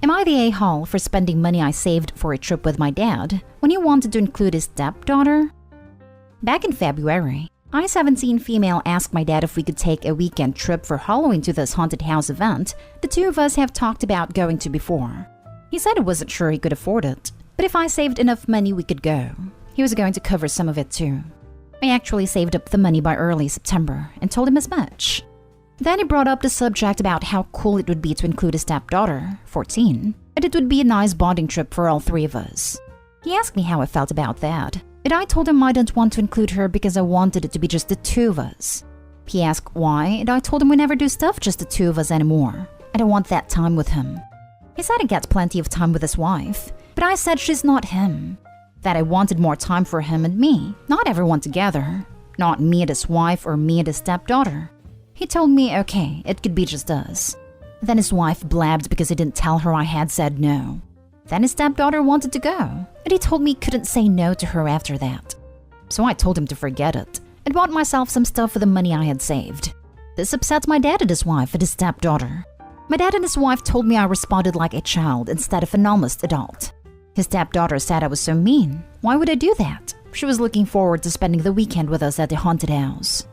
Am I the a-hole for spending money I saved for a trip with my dad when he wanted to include his stepdaughter? Back in February, I, 17 female, asked my dad if we could take a weekend trip for Halloween to this haunted house event the two of us have talked about going to before. He said he wasn't sure he could afford it, but if I saved enough money we could go. He was going to cover some of it too. I actually saved up the money by early September and told him as much. Then he brought up the subject about how cool it would be to include a stepdaughter, 14, and it would be a nice bonding trip for all three of us. He asked me how I felt about that, and I told him I didn't want to include her because I wanted it to be just the two of us. He asked why, and I told him we never do stuff just the two of us anymore. I don't want that time with him. He said he gets plenty of time with his wife, but I said she's not him. That I wanted more time for him and me, not everyone together. Not me and his wife or me and his stepdaughter. He told me, okay, it could be just us. Then his wife blabbed because he didn't tell her I had said no. Then his stepdaughter wanted to go, and he told me he couldn't say no to her after that. So I told him to forget it, and bought myself some stuff for the money I had saved. This upset my dad and his wife and his stepdaughter. My dad and his wife told me I responded like a child instead of an almost adult. His stepdaughter said I was so mean. Why would I do that? She was looking forward to spending the weekend with us at the haunted house.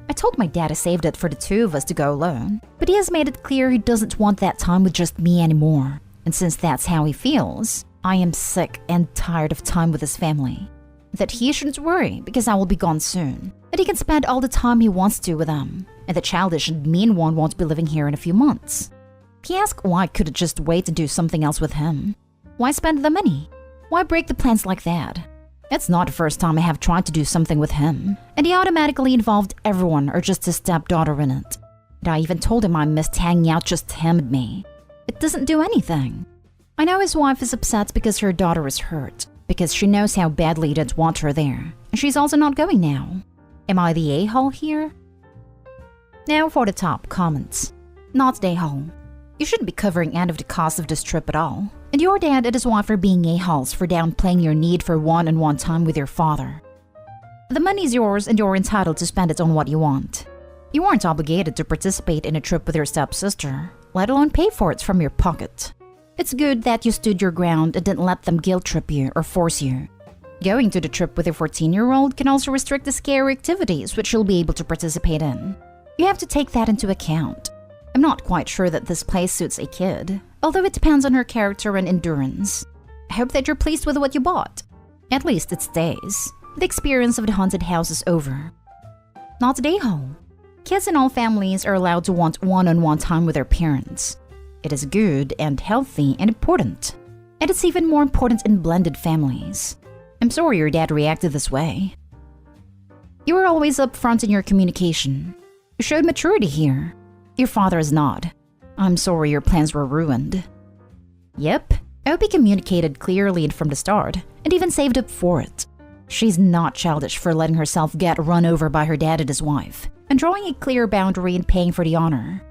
I told my dad I saved it for the two of us to go alone, but he has made it clear he doesn't want that time with just me anymore. And since that's how he feels, I am sick and tired of time with his family. That he shouldn't worry because I will be gone soon, that he can spend all the time he wants to with them, and the childish and mean one won't be living here in a few months. He asked why I couldn't just wait and do something else with him. Why spend the money? Why break the plans like that? It's not the first time I have tried to do something with him, and he automatically involved everyone or just his stepdaughter in it. And I even told him I missed hanging out just him and me. It doesn't do anything. I know his wife is upset because her daughter is hurt, because she knows how badly he didn't want her there, and she's also not going now. Am I the a-hole here? Now for the top comments. Not the a-hole. You shouldn't be covering any of the cost of this trip at all. And your dad and his wife are being a-holes for downplaying your need for one-on-one time with your father. The money's yours and you're entitled to spend it on what you want. You aren't obligated to participate in a trip with your stepsister, let alone pay for it from your pocket. It's good that you stood your ground and didn't let them guilt trip you or force you. Going to the trip with a 14-year-old can also restrict the scary activities which you'll be able to participate in. You have to take that into account. I'm not quite sure that this place suits a kid, although it depends on her character and endurance. I hope that you're pleased with what you bought. At least it stays. The experience of the haunted house is over. Not a a-hole. Kids in all families are allowed to want one-on-one time with their parents. It is good and healthy and important. And it's even more important in blended families. I'm sorry your dad reacted this way. You were always upfront in your communication. You showed maturity here. Your father is not. I'm sorry your plans were ruined. Yep, Opie communicated clearly and from the start, and even saved up for it. She's not childish for letting herself get run over by her dad and his wife, and drawing a clear boundary and paying for the honor.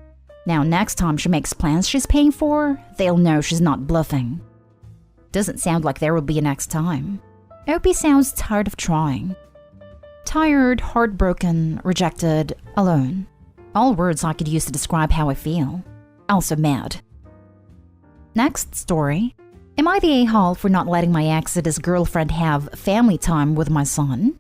Now next time she makes plans she's paying for, they'll know she's not bluffing. Doesn't sound like there will be a next time. Opie sounds tired of trying. Tired, heartbroken, rejected, alone. All words I could use to describe how I feel. Also mad. Next story. Am I the a-hole for not letting my ex and his girlfriend have family time with my son?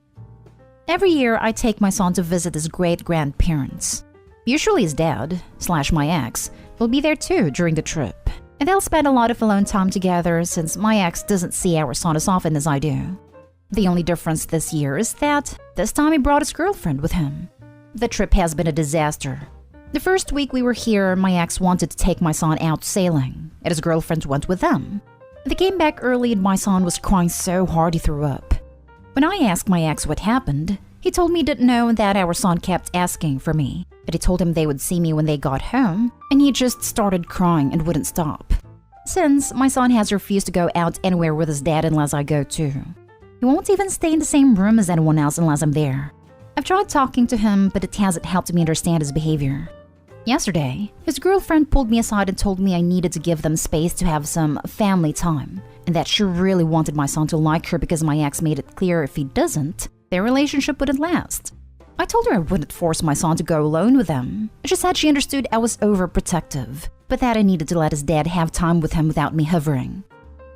Every year I take my son to visit his great-grandparents. Usually his dad/my ex will be there too during the trip. And they'll spend a lot of alone time together since my ex doesn't see our son as often as I do. The only difference this year is that this time he brought his girlfriend with him. The trip has been a disaster. The first week we were here, my ex wanted to take my son out sailing, and his girlfriend went with them. They came back early and my son was crying so hard he threw up. When I asked my ex what happened, he told me he didn't know and that our son kept asking for me, but he told him they would see me when they got home, and he just started crying and wouldn't stop. Since my son has refused to go out anywhere with his dad unless I go too. He won't even stay in the same room as anyone else unless I'm there. I've tried talking to him, but it hasn't helped me understand his behavior. Yesterday, his girlfriend pulled me aside and told me I needed to give them space to have some family time, and that she really wanted my son to like her because my ex made it clear if he doesn't, their relationship wouldn't last. I told her I wouldn't force my son to go alone with them. She said she understood I was overprotective, but that I needed to let his dad have time with him without me hovering.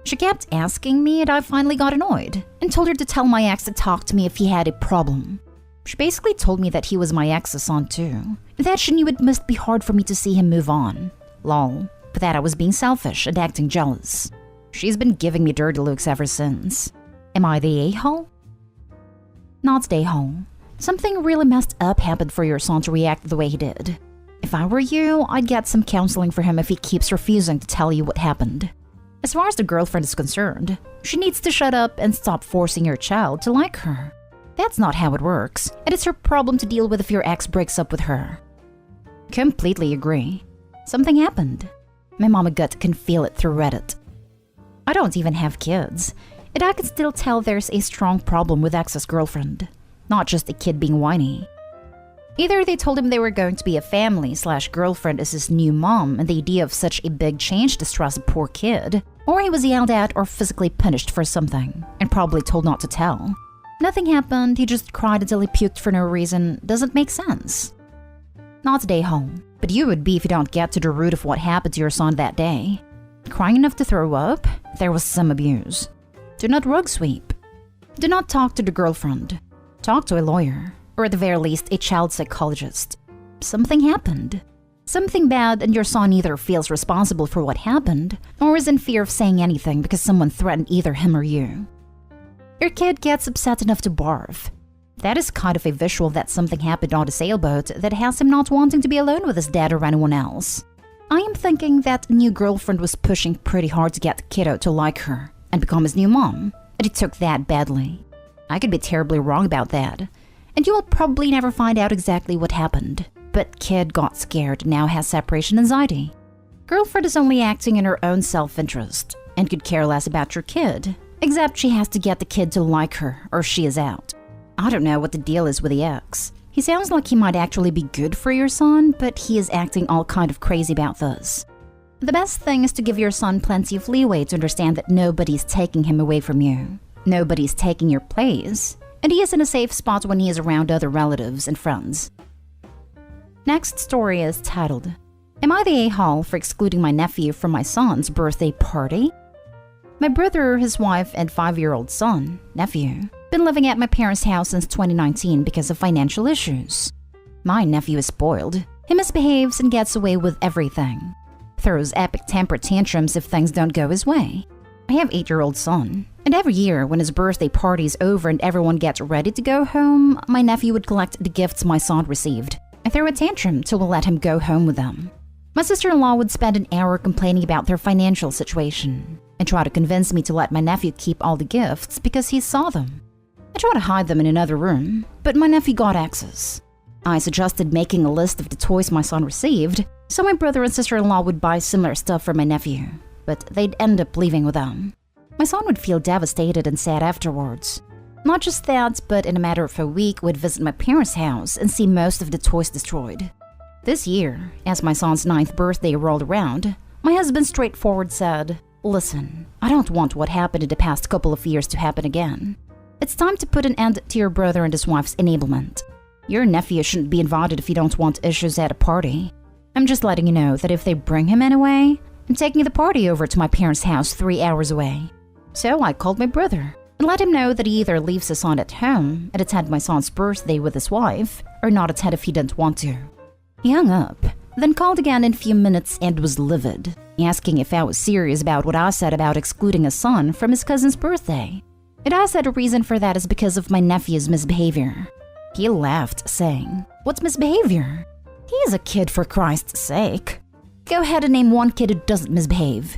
She kept asking me, and I finally got annoyed and told her to tell my ex to talk to me if he had a problem. She basically told me that he was my ex's son too, and that she knew it must be hard for me to see him move on. Lol, but that I was being selfish and acting jealous. She's been giving me dirty looks ever since. Am I the a-hole? Not the a-hole. Something really messed up happened for your son to react the way he did. If I were you, I'd get some counseling for him if he keeps refusing to tell you what happened. As far as the girlfriend is concerned, she needs to shut up and stop forcing your child to like her. That's not how it works, and it's her problem to deal with if your ex breaks up with her. Completely agree. Something happened. My mama gut can feel it through Reddit. I don't even have kids, and I can still tell there's a strong problem with ex's girlfriend, not just a kid being whiny. Either they told him they were going to be a family/girlfriend as his new mom, and the idea of such a big change distressed a poor kid, or he was yelled at or physically punished for something, and probably told not to tell. Nothing happened, he just cried until he puked for no reason. Doesn't make sense. Not today home, but you would be if you don't get to the root of what happened to your son that day. Crying enough to throw up? There was some abuse. Do not rug sweep. Do not talk to the girlfriend. Talk to a lawyer, or at the very least a child psychologist. Something happened. Something bad, and your son either feels responsible for what happened, or is in fear of saying anything because someone threatened either him or you. Your kid gets upset enough to barf. That is kind of a visual that something happened on a sailboat that has him not wanting to be alone with his dad or anyone else. I am thinking that new girlfriend was pushing pretty hard to get the kiddo to like her and become his new mom, and he took that badly. I could be terribly wrong about that, and you will probably never find out exactly what happened. But kid got scared and now has separation anxiety. Girlfriend is only acting in her own self-interest and could care less about your kid, except she has to get the kid to like her or she is out. I don't know what the deal is with the ex. He sounds like he might actually be good for your son, but he is acting all kind of crazy about this. The best thing is to give your son plenty of leeway to understand that nobody's taking him away from you. Nobody's taking your place, and he is in a safe spot when he is around other relatives and friends. Next story is titled, Am I the a-hole for excluding my nephew from my son's birthday party? My brother, his wife, and 5-year-old son, nephew, been living at my parents' house since 2019 because of financial issues. My nephew is spoiled. He misbehaves and gets away with everything. Throws epic temper tantrums if things don't go his way. I have 8-year-old son, and every year when his birthday party is over and everyone gets ready to go home, my nephew would collect the gifts my son received and throw a tantrum till we'll let him go home with them. My sister-in-law would spend an hour complaining about their financial situation and try to convince me to let my nephew keep all the gifts because he saw them. I tried to hide them in another room, but my nephew got access. I suggested making a list of the toys my son received, so my brother and sister-in-law would buy similar stuff for my nephew, but they'd end up leaving with them. My son would feel devastated and sad afterwards. Not just that, but in a matter of a week, would visit my parents' house and see most of the toys destroyed. This year, as my son's 9th birthday rolled around, my husband straightforward said, "Listen, I don't want what happened in the past couple of years to happen again. It's time to put an end to your brother and his wife's enablement. Your nephew shouldn't be invited if you don't want issues at a party. I'm just letting you know that if they bring him anyway, I'm taking the party over to my parents' house 3 hours away." So I called my brother and let him know that he either leaves his son at home and attend my son's birthday with his wife, or not attend if he didn't want to. He hung up, then called again in a few minutes and was livid, asking if I was serious about what I said about excluding his son from his cousin's birthday. And I said a reason for that is because of my nephew's misbehavior. He laughed, saying, "What's misbehavior? He is a kid, for Christ's sake. Go ahead and name one kid who doesn't misbehave."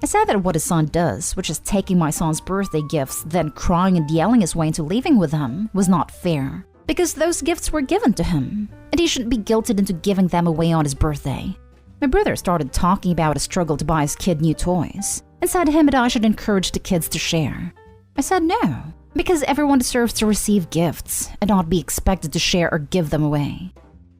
I said that what his son does, which is taking my son's birthday gifts, then crying and yelling his way into leaving with them, was not fair, because those gifts were given to him, and he shouldn't be guilted into giving them away on his birthday. My brother started talking about a struggle to buy his kid new toys, and said him and I should encourage the kids to share. I said no, because everyone deserves to receive gifts, and not be expected to share or give them away.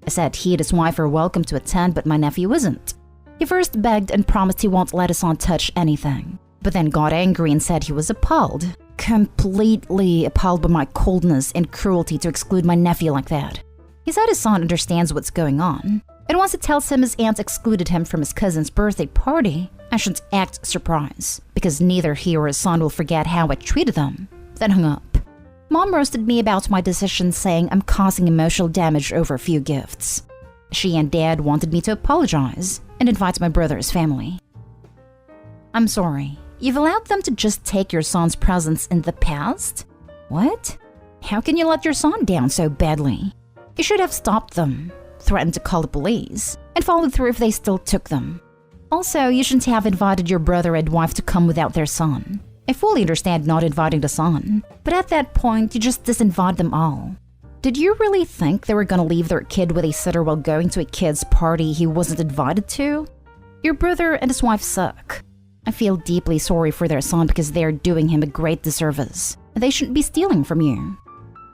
I said he and his wife are welcome to attend, but my nephew isn't. He first begged and promised he won't let his son touch anything, but then got angry and said he was appalled, completely appalled by my coldness and cruelty to exclude my nephew like that. He said his son understands what's going on, And once it tells him his aunt excluded him from his cousin's birthday party, I shouldn't act surprised, because neither he or his son will forget how I treated them. Then hung up. Mom roasted me about my decision, saying I'm causing emotional damage over a few gifts. She and Dad wanted me to apologize and invite my brother's family. I'm sorry. You've allowed them to just take your son's presents in the past? What? How can you let your son down so badly? You should have stopped them, threatened to call the police, and followed through if they still took them. Also, you shouldn't have invited your brother and wife to come without their son. I fully understand not inviting the son, but at that point, you just disinvited them all. Did you really think they were gonna leave their kid with a sitter while going to a kid's party he wasn't invited to? Your brother and his wife suck. I feel deeply sorry for their son because they are doing him a great disservice. They shouldn't be stealing from you.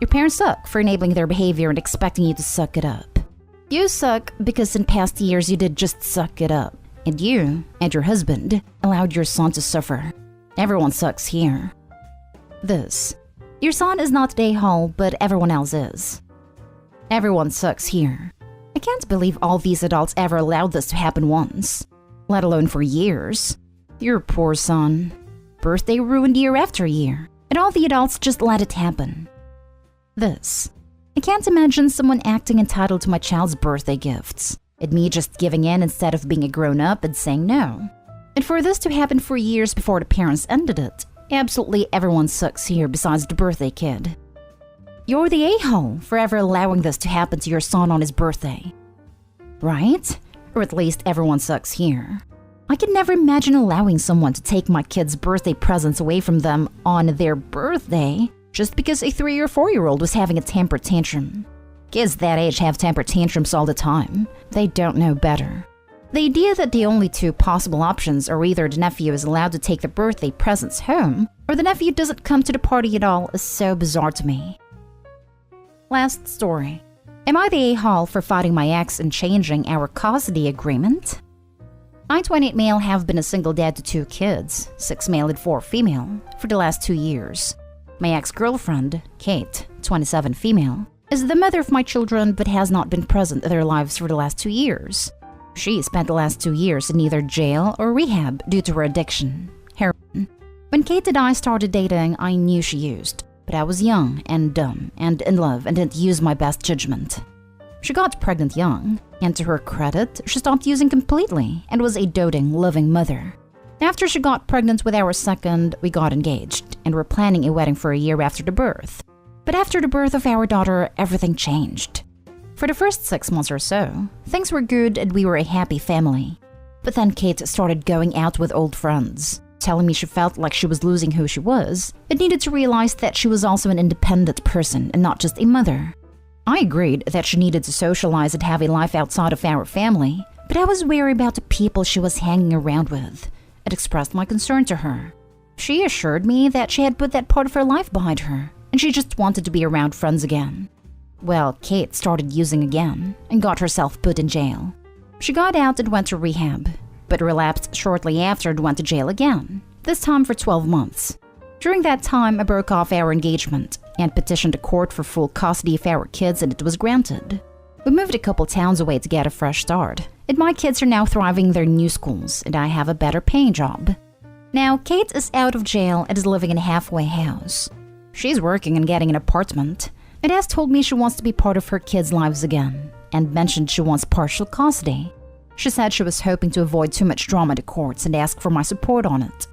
Your parents suck for enabling their behavior and expecting you to suck it up. You suck because in past years you did just suck it up. And you and your husband allowed your son to suffer. Everyone sucks here. Your son is not a hole, but everyone else is. Everyone sucks here. I can't believe all these adults ever allowed this to happen once, let alone for years. Your poor son. Birthday ruined year after year, and all the adults just let it happen. I can't imagine someone acting entitled to my child's birthday gifts, and me just giving in instead of being a grown-up and saying no. And for this to happen for years before the parents ended it, absolutely everyone sucks here besides the birthday kid. You're the a-hole for ever allowing this to happen to your son on his birthday. Right? Or at least everyone sucks here. I could never imagine allowing someone to take my kid's birthday presents away from them on their birthday just because a 3 or 4-year-old was having a temper tantrum. Kids that age have temper tantrums all the time. They don't know better. The idea that the only two possible options are either the nephew is allowed to take the birthday presents home or the nephew doesn't come to the party at all is so bizarre to me. Last story. Am I the a-hole for fighting my ex and changing our custody agreement? I, 28 male, have been a single dad to 2 kids, 6 male and 4 female, for the last 2 years. My ex-girlfriend, Kate, 27 female, is the mother of my children but has not been present in their lives for the last 2 years. She spent the last 2 years in either jail or rehab due to her addiction, heroin. When Kate and I started dating, I knew she used, but I was young and dumb and in love and didn't use my best judgment. She got pregnant young, and to her credit, she stopped using completely and was a doting, loving mother. After she got pregnant with our second, we got engaged and were planning a wedding for a year after the birth. But after the birth of our daughter, everything changed. For the first 6 months or so, things were good and we were a happy family. But then Kate started going out with old friends, telling me she felt like she was losing who she was and needed to realize that she was also an independent person and not just a mother. I agreed that she needed to socialize and have a life outside of our family, but I was wary about the people she was hanging around with. It expressed my concern to her. She assured me that she had put that part of her life behind her, and she just wanted to be around friends again. Well, Kate started using again and got herself put in jail. She got out and went to rehab, but relapsed shortly after and went to jail again, this time for 12 months. During that time, I broke off our engagement and petitioned the court for full custody of our kids, and it was granted. We moved a couple towns away to get a fresh start, and my kids are now thriving in their new schools, and I have a better paying job. Now, Kate is out of jail and is living in a halfway house. She's working and getting an apartment, and has told me she wants to be part of her kids' lives again, and mentioned she wants partial custody. She said she was hoping to avoid too much drama in the courts and asked for my support on it.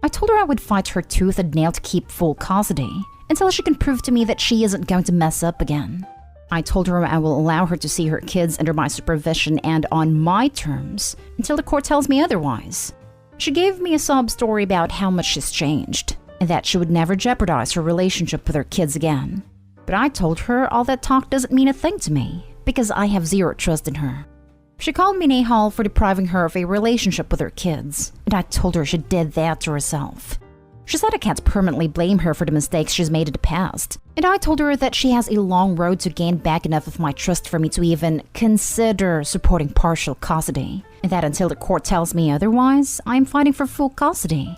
I told her I would fight her tooth and nail to keep full custody, until she can prove to me that she isn't going to mess up again. I told her I will allow her to see her kids under my supervision and on my terms until the court tells me otherwise. She gave me a sob story about how much she's changed, and that she would never jeopardize her relationship with her kids again. But I told her all that talk doesn't mean a thing to me, because I have zero trust in her. She called me an a-hole for depriving her of a relationship with her kids, and I told her she did that to herself. She said I can't permanently blame her for the mistakes she's made in the past, and I told her that she has a long road to gain back enough of my trust for me to even consider supporting partial custody, and that until the court tells me otherwise, I'm fighting for full custody.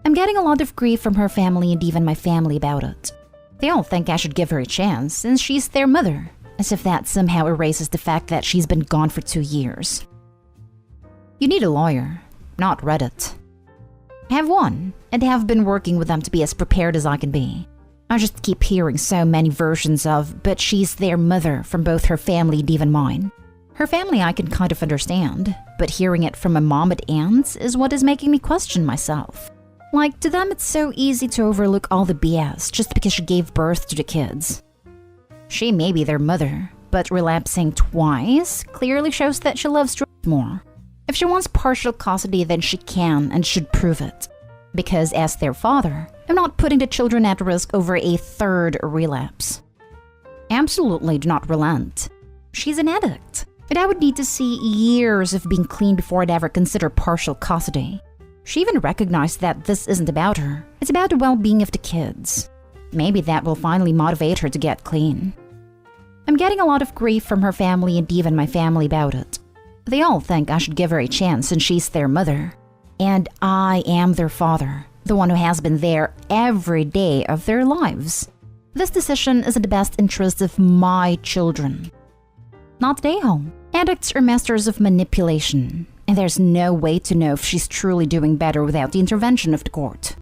I'm getting a lot of grief from her family and even my family about it. They all think I should give her a chance, since she's their mother, as if that somehow erases the fact that she's been gone for 2 years. You need a lawyer, not Reddit. I have one, and have been working with them to be as prepared as I can be. I just keep hearing so many versions of, but she's their mother from both her family and even mine. Her family I can kind of understand, but hearing it from a mom and aunts is what is making me question myself. Like, to them it's so easy to overlook all the BS just because she gave birth to the kids. She may be their mother, but relapsing twice clearly shows that she loves George more. If she wants partial custody, then she can and should prove it. Because as their father, I'm not putting the children at risk over a third relapse. Absolutely do not relent. She's an addict, and I would need to see years of being clean before I'd ever consider partial custody. She even recognized that this isn't about her. It's about the well-being of the kids. Maybe that will finally motivate her to get clean. I'm getting a lot of grief from her family and even my family about it. They all think I should give her a chance since she's their mother. And I am their father, the one who has been there every day of their lives. This decision is in the best interest of my children. Not they home. Addicts are masters of manipulation, and there's no way to know if she's truly doing better without the intervention of the court.